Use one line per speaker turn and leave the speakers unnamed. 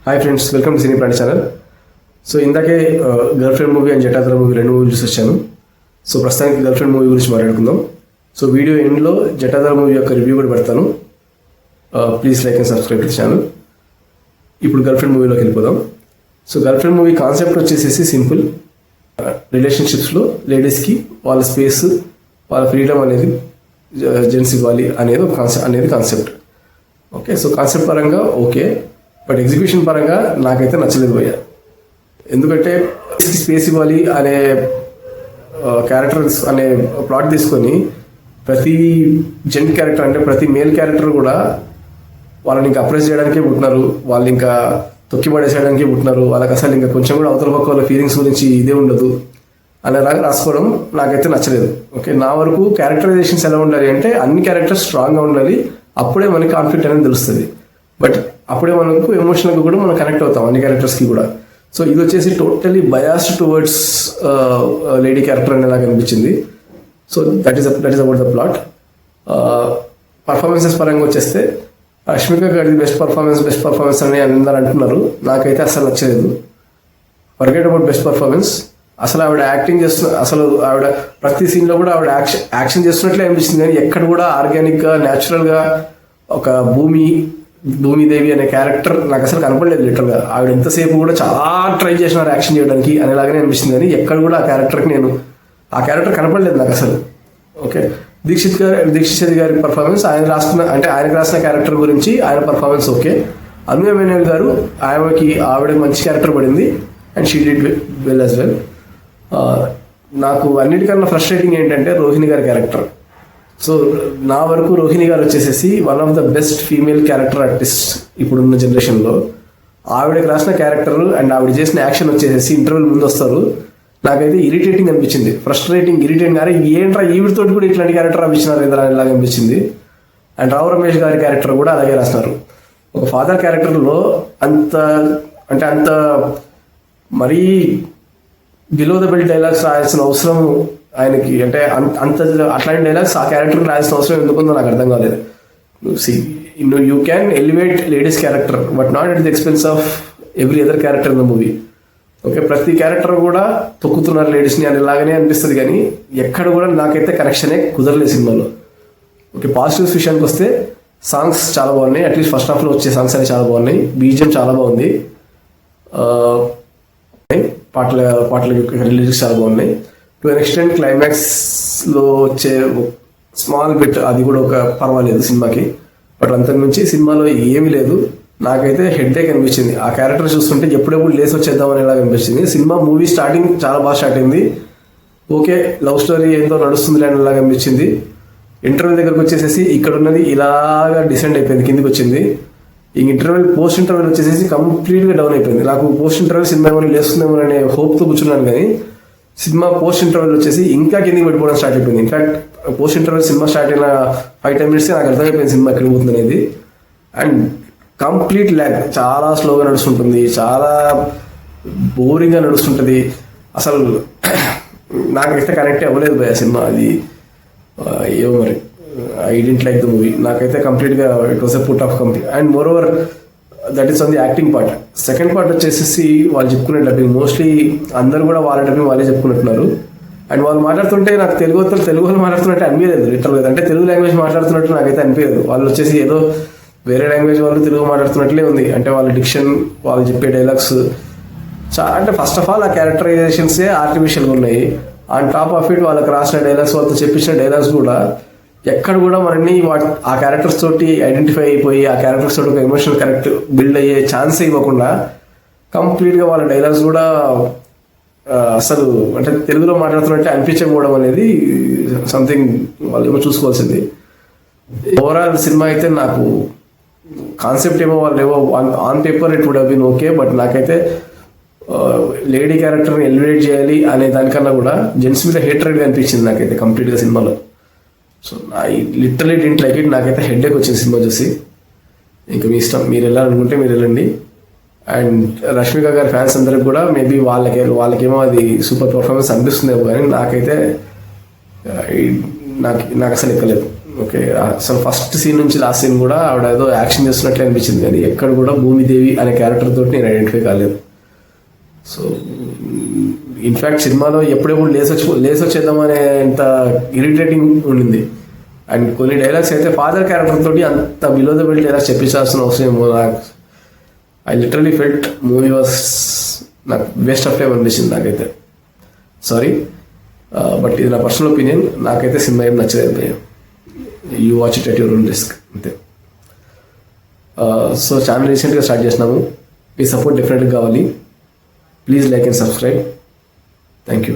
Hi friends, welcome to cine planet channel. So ఇందాకే girl friend movie and Jatadhara movie రెండు movie చూసి వచ్చాను. So ప్రస్తుతానికి గర్ల్ ఫ్రెండ్ మూవీ గురించి మాట్లాడుకుందాం. సో వీడియో ఎండ్లో జటాధర మూవీ యొక్క రివ్యూ కూడా పెడతాను. Please like and subscribe to channel. ఇప్పుడు గర్ల్ ఫ్రెండ్ మూవీలోకి వెళ్ళిపోదాం. So girl friend movie concept వచ్చేసి సింపుల్. రిలేషన్షిప్స్లో లేడీస్కి వాళ్ళ స్పేస్, వాళ్ళ ఫ్రీడమ్ అనేది జెంట్స్ ఇవ్వాలి అనేది కాన్సెప్ట్. ఓకే, సో కాన్సెప్ట్ పరంగా ఓకే, బట్ ఎగ్జిక్యూషన్ పరంగా నాకైతే నచ్చలేదు భయ్య. ఎందుకంటే స్పేస్ ఇవ్వాలి అనే క్యారెక్టర్స్ అనే ప్లాట్ తీసుకొని ప్రతి జెంట్ క్యారెక్టర్ అంటే ప్రతి మేల్ క్యారెక్టర్ కూడా వాళ్ళని ఇంకా అప్రెస్ చేయడానికే పుట్టినారు, వాళ్ళు ఇంకా తొక్కిపడేసేయడానికే పుట్టినారు, వాళ్ళకి అసలు ఇంకా కొంచెం కూడా అవతల పక్క వాళ్ళ ఫీలింగ్స్ గురించి ఇదే ఉండదు అనేలాగా రాసుకోవడం నాకైతే నచ్చలేదు. ఓకే, నా వరకు క్యారెక్టరైజేషన్స్ ఎలా ఉండాలి అంటే అన్ని క్యారెక్టర్స్ స్ట్రాంగ్గా ఉండాలి, అప్పుడే మనకి కాన్ఫ్లిక్ట్ అనేది తెలుస్తుంది. బట్ అప్పుడే మనకు ఎమోషనల్గా కూడా మనం కనెక్ట్ అవుతాం అన్ని క్యారెక్టర్స్కి కూడా. సో ఇది వచ్చేసి totally biased towards lady character అనేలాగా అనిపించింది. So that is about the plot. Performances పరంగా వచ్చేస్తే రష్మిక గారి బెస్ట్ పర్ఫార్మెన్స్ అని అందరూ అంటున్నారు. నాకైతే అసలు నచ్చలేదు. Forget about best performance. అసలు ఆవిడ యాక్టింగ్ అసలు ఆవిడ ప్రతి సీన్లో కూడా ఆవిడ యాక్షన్ చేస్తున్నట్లే అనిపిస్తుంది, కానీ ఎక్కడ కూడా ఆర్గానిక్గా న్యాచురల్గా ఒక భూమిదేవి అనే క్యారెక్టర్ నాకు అసలు కనపడలేదు. లిటరల్గా ఆవిడ ఎంతసేపు కూడా చాలా ట్రై చేసినారు యాక్షన్ చేయడానికి అనేలాగానే అనిపిస్తుంది, కానీ ఎక్కడ కూడా ఆ క్యారెక్టర్ కనపడలేదు నాకు అసలు. ఓకే, దీక్షిత్ గారి పర్ఫార్మెన్స్, ఆయనకు రాసిన క్యారెక్టర్ గురించి ఆయన పర్ఫార్మెన్స్ ఓకే. అన్వయ్ మేనన్ గారు ఆవిడ మంచి క్యారెక్టర్ పడింది and she did well as well. నాకు అన్నిటికన్నా ఫ్రస్ట్రేటింగ్ ఏంటంటే రోహిణి గారి క్యారెక్టర్. సో నా వరకు రోహిణి గారు వచ్చేసేసి one of the best female character artist ఇప్పుడున్న జనరేషన్లో. ఆవిడకి రాసిన క్యారెక్టర్ అండ్ ఆవిడ చేసిన యాక్షన్ వచ్చేసేసి ఇంటర్వ్యూల ముందు వస్తారు, నాకైతే ఇరిటేటింగ్ అనిపించింది. ఇరిటేటింగ్ గారే ఏంట్రా ఈవిడతో కూడా ఇట్లాంటి క్యారెక్టర్ అనిపించినారు ఇలాగ అనిపించింది. అండ్ రావు రమేష్ గారి క్యారెక్టర్ కూడా అలాగే రాసినారు. ఒక ఫాదర్ క్యారెక్టర్లో అంత మరీ బిలో ద బెల్ట్ డైలాగ్స్ రాయాల్సిన అవసరం ఆయనకి, అంటే అట్లాంటి డైలాగ్స్ ఆ క్యారెక్టర్కి రాయాల్సిన అవసరం ఎందుకుందో నాకు అర్థం కాలేదు. You can elevate ladies character but not at the expense of every other character in the movie. Okay, ప్రతి క్యారెక్టర్ కూడా తొక్కుతున్నారు లేడీస్ని అని ఇలాగనే అనిపిస్తుంది, కానీ ఎక్కడ కూడా నాకైతే కనెక్షనే కుదరలేదు సినిమాలో. ఓకే, పాజిటివ్స్ విషయానికి వస్తే సాంగ్స్ చాలా బాగున్నాయి. అట్లీస్ట్ ఫస్ట్ హాఫ్లో వచ్చే సాంగ్స్ అనేవి చాలా బాగున్నాయి. బీజిఎం చాలా బాగుంది. పాటల లిరిక్స్ చాలా బాగున్నాయి. టు అన్ ఎక్స్టెంట్ క్లైమాక్స్లో వచ్చే స్మాల్ బిట్ అది కూడా ఒక పర్వాలేదు సినిమాకి. బట్ అంతకుమించి సినిమాలో ఏమీ లేదు. నాకైతే హెడ్ఏక్ అనిపించింది ఆ క్యారెక్టర్ చూస్తుంటే, ఎప్పుడెప్పుడు లేసి వచ్చేద్దాం అనేలాగా అనిపించింది. మూవీ స్టార్టింగ్ చాలా బాగా స్టార్ట్ అయింది. ఓకే, లవ్ స్టోరీ ఏందో నడుస్తుంది అనేలాగా అనిపించింది. ఇంటర్వ్యూ దగ్గరకు వచ్చేసేసి ఇక్కడ ఉన్నది ఇలాగా డిసెండ్ అయిపోయింది, కిందికి వచ్చింది. పోస్ట్ ఇంటర్వ్యూల్ వచ్చేసి కంప్లీట్గా డౌన్ అయిపోయింది. నాకు పోస్ట్ ఇంటర్వ్యూ సినిమా ఏమైనా లేస్తుందేమో అనే హోప్తో కూర్చున్నాను, కానీ సినిమా పోస్ట్ ఇంటర్వ్యూల్ వచ్చేసి ఇంకా కిందికి పడిపోవడం స్టార్ట్ అయిపోయింది. In fact post interview cinema start అయిన 5-10 minutes నాకు అర్థమైపోయింది సినిమా ఎక్కడ పోతుంది అనేది. అండ్ కంప్లీట్ ల్యాగ్, చాలా స్లోగా నడుస్తుంటుంది, చాలా బోరింగ్గా నడుస్తుంటుంది. అసలు నాకైతే కనెక్ట్ అవ్వలేదు భయ సినిమా. అది ఏమో మరి, I didn't like the movie. నాకైతే కంప్లీట్గా it was a put off complete. And moreover that is on the acting part. Second part వచ్చేసి వాళ్ళు చెప్పుకునే డబ్బింగ్, మోస్ట్లీ అందరూ కూడా వాళ్ళ డబ్బింగ్ వాళ్ళే చెప్పుకున్నట్టున్నారు. అండ్ వాళ్ళు మాట్లాడుతుంటే నాకు తెలుగులో మాట్లాడుతున్నట్టు అనిపించలేదు. లిటరల్గా అంటే తెలుగు లాంగ్వేజ్ మాట్లాడుతున్నట్టు నాకైతే అనిపించలేదు. వాళ్ళు వచ్చేసి ఏదో వేరే లాంగ్వేజ్ వాళ్ళు తెలుగు మాట్లాడుతున్నట్లే ఉంది. అంటే వాళ్ళ డిక్షన్, వాళ్ళు చెప్పే డైలాగ్స్ అంటే ఫస్ట్ ఆఫ్ ఆల్ ఆ క్యారెక్టరైజేషన్సే ఆర్టిఫిషియల్గా ఉన్నాయి. ఆన్ టాప్ ఆఫ్ ఇట్ వాళ్ళకి రాసిన డైలాగ్స్, వాళ్ళతో చెప్పించిన డైలాగ్స్ కూడా ఎక్కడ కూడా మనల్ని ఆ క్యారెక్టర్స్ తోటి ఐడెంటిఫై అయిపోయి ఆ క్యారెక్టర్స్ తోటి ఒక ఎమోషనల్ కనెక్ట్ బిల్డ్ అయ్యే ఛాన్స్ ఇవ్వకుండా కంప్లీట్గా వాళ్ళ డైలాగ్స్ కూడా అసలు అంటే తెలుగులో మాట్లాడుతున్నట్టే అనిపించకపోవడం అనేది సంథింగ్ వాళ్ళు ఏమో చూసుకోవాల్సింది. ఓవరాల్ సినిమా అయితే నాకు కాన్సెప్ట్ ఏమో వాళ్ళు ఏమో on paper it would have been okay, but నాకైతే లేడీ క్యారెక్టర్ని ఎలివేట్ చేయాలి అనే దానికన్నా కూడా జెంట్స్ మీద హేట్రెడ్గా అనిపించింది నాకైతే కంప్లీట్గా సినిమాలో. So I literally didn't like it. నాకైతే హెడ్ఏక్ వచ్చింది సినిమా చూసి. ఇంకా మీ ఇష్టం, మీరు వెళ్ళాలనుకుంటే మీరు వెళ్ళండి. అండ్ రష్మిక గారి ఫ్యాన్స్ అందరికి కూడా మేబీ వాళ్ళకేమో అది సూపర్ పర్ఫార్మెన్స్ అనిపిస్తుందేమో, కానీ నాకైతే నాకు అసలు ఎక్కలేదు. ఓకే, అసలు ఫస్ట్ సీన్ నుంచి లాస్ట్ సీన్ కూడా ఆవిడ ఏదో యాక్షన్ చేస్తున్నట్లే అనిపించింది, కానీ ఎక్కడ కూడా భూమిదేవి అనే క్యారెక్టర్ తోటి నేను ఐడెంటిఫై కాలేదు. సో ఇన్ఫ్యాక్ట్ సినిమాలో ఎప్పుడెప్పుడు లేసొచ్చేద్దామనే అంత ఇరిటేటింగ్ ఉండింది. అండ్ కొన్ని డైలాగ్స్ అయితే ఫాదర్ క్యారెక్టర్ తోటి అంత బిలో ద బెల్ట్ డైలాగ్స్ చెప్పించాల్సిన అవసరం ఏమో. I literally felt movie was నాకు వేస్ట్ ఆఫ్ టైం అనిపించింది నాకైతే. సారీ, బట్ ఇది నా పర్సనల్ ఒపీనియన్. నాకైతే సినిమా ఏం నచ్చలేదు. You watch it at your own risk అంతే. సో ఛానల్ రీసెంట్గా స్టార్ట్ చేసినాము, మీ సపోర్ట్ డెఫినెట్గా కావాలి. Please like and subscribe. Thank you.